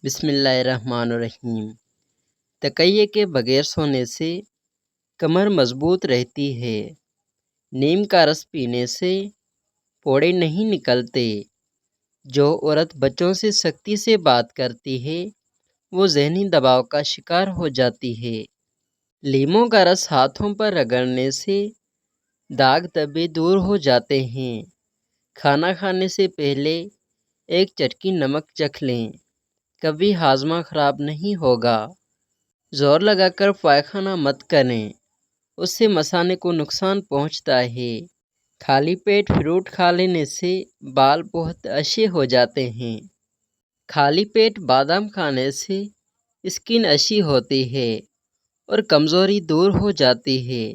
بسم اللہ الرحمن الرحیم۔ تکیے کے بغیر سونے سے کمر مضبوط رہتی ہے۔ نیم کا رس پینے سے پھوڑے نہیں نکلتے۔ جو عورت بچوں سے سختی سے بات کرتی ہے وہ ذہنی دباؤ کا شکار ہو جاتی ہے۔ لیموں کا رس ہاتھوں پر رگڑنے سے داغ دھبے دور ہو جاتے ہیں۔ کھانا کھانے سے پہلے ایک چٹکی نمک چکھ لیں، کبھی ہاضمہ خراب نہیں ہوگا۔ زور لگا کر پائخانہ مت کریں، اس سے مثانے کو نقصان پہنچتا ہے۔ خالی پیٹ فروٹ کھا لینے سے بال بہت اچھے ہو جاتے ہیں۔ خالی پیٹ بادام کھانے سے اسکن اچھی ہوتی ہے اور کمزوری دور ہو جاتی ہے۔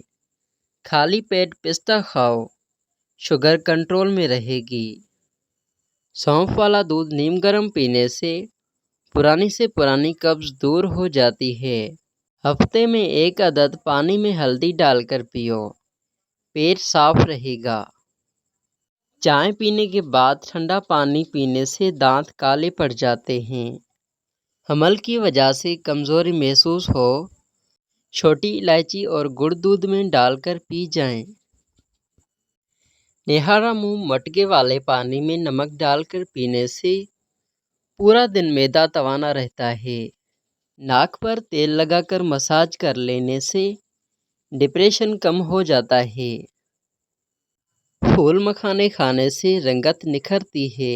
خالی پیٹ پستہ کھاؤ، شوگر کنٹرول میں رہے گی۔ سونف والا دودھ نیم گرم پینے سے پرانی سے پرانی قبض دور ہو جاتی ہے۔ ہفتے میں 1 عدد پانی میں ہلدی ڈال کر پیو، پیٹ صاف رہے گا۔ چائے پینے کے بعد ٹھنڈا پانی پینے سے دانت کالے پڑ جاتے ہیں۔ حمل کی وجہ سے کمزوری محسوس ہو، چھوٹی الائچی اور گڑ دودھ میں ڈال کر پی جائیں۔ نہارا منہ مٹکے والے پانی میں نمک ڈال کر پینے سے پورا دن معدہ توانا رہتا ہے۔ ناک پر تیل لگا کر مساج کر لینے سے ڈپریشن کم ہو جاتا ہے۔ پھول مکھانے کھانے سے رنگت نکھرتی ہے۔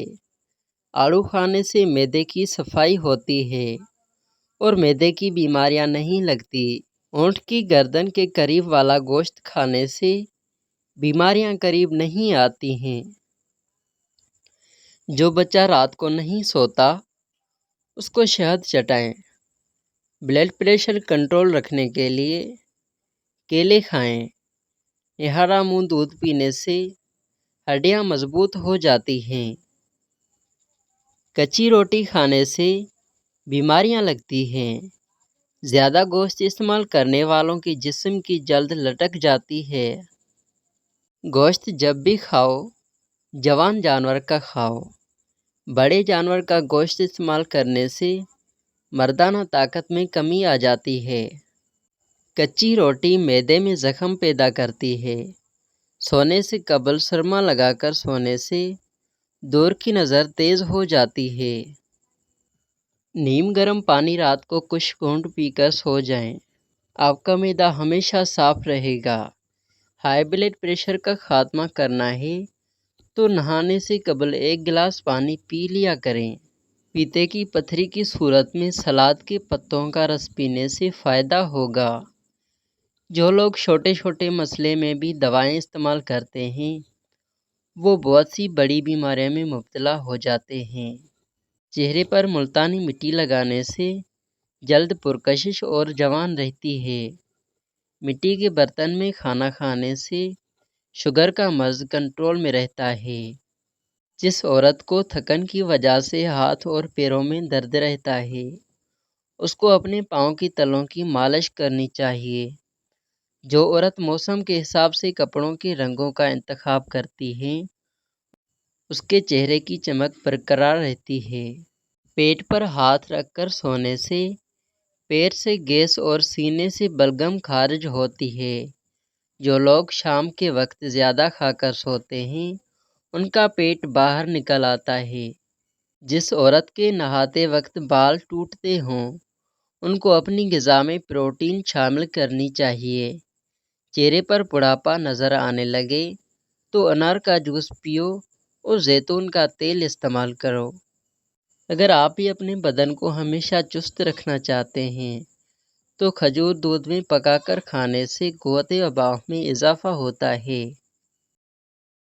آڑو کھانے سے معدے کی صفائی ہوتی ہے اور معدے کی بیماریاں نہیں لگتی۔ اونٹ کی گردن کے قریب والا گوشت کھانے سے بیماریاں قریب نہیں آتی ہیں۔ جو بچہ رات کو نہیں سوتا اس کو شہد چٹائیں۔ بلڈ پریشر کنٹرول رکھنے کے لیے کیلے کھائیں۔ نہارا منہ دودھ پینے سے ہڈیاں مضبوط ہو جاتی ہیں۔ کچی روٹی کھانے سے بیماریاں لگتی ہیں۔ زیادہ گوشت استعمال کرنے والوں کے جسم کی جلد لٹک جاتی ہے۔ گوشت جب بھی کھاؤ جوان جانور کا کھاؤ۔ بڑے جانور کا گوشت استعمال کرنے سے مردانہ طاقت میں کمی آ جاتی ہے۔ کچی روٹی معدے میں زخم پیدا کرتی ہے۔ سونے سے قبل سرما لگا کر سونے سے دور کی نظر تیز ہو جاتی ہے۔ نیم گرم پانی رات کو کچھ گھونٹ پی کر سو جائیں، آپ کا معدہ ہمیشہ صاف رہے گا۔ ہائی بلڈ پریشر کا خاتمہ کرنا ہے تو نہانے سے قبل 1 گلاس پانی پی لیا کریں۔ پیتے کی پتھری کی صورت میں سلاد کے پتوں کا رس پینے سے فائدہ ہوگا۔ جو لوگ چھوٹے چھوٹے مسئلے میں بھی دوائیں استعمال کرتے ہیں وہ بہت سی بڑی بیماریوں میں مبتلا ہو جاتے ہیں۔ چہرے پر ملتانی مٹی لگانے سے جلد پرکشش اور جوان رہتی ہے۔ مٹی کے برتن میں کھانا کھانے سے شوگر کا مرض کنٹرول میں رہتا ہے۔ جس عورت کو تھکن کی وجہ سے ہاتھ اور پیروں میں درد رہتا ہے اس کو اپنے پاؤں کی تلوں کی مالش کرنی چاہیے۔ جو عورت موسم کے حساب سے کپڑوں کے رنگوں کا انتخاب کرتی ہے اس کے چہرے کی چمک برقرار رہتی ہے۔ پیٹ پر ہاتھ رکھ کر سونے سے پیٹ سے گیس اور سینے سے بلغم خارج ہوتی ہے۔ جو لوگ شام کے وقت زیادہ کھا کر سوتے ہیں ان کا پیٹ باہر نکل آتا ہے۔ جس عورت کے نہاتے وقت بال ٹوٹتے ہوں ان کو اپنی غذا میں پروٹین شامل کرنی چاہیے۔ چہرے پر بڑھاپا نظر آنے لگے تو انار کا جوس پیو اور زیتون کا تیل استعمال کرو۔ اگر آپ بھی اپنے بدن کو ہمیشہ چست رکھنا چاہتے ہیں تو کھجور دودھ میں پکا کر کھانے سے قوت وبا میں اضافہ ہوتا ہے۔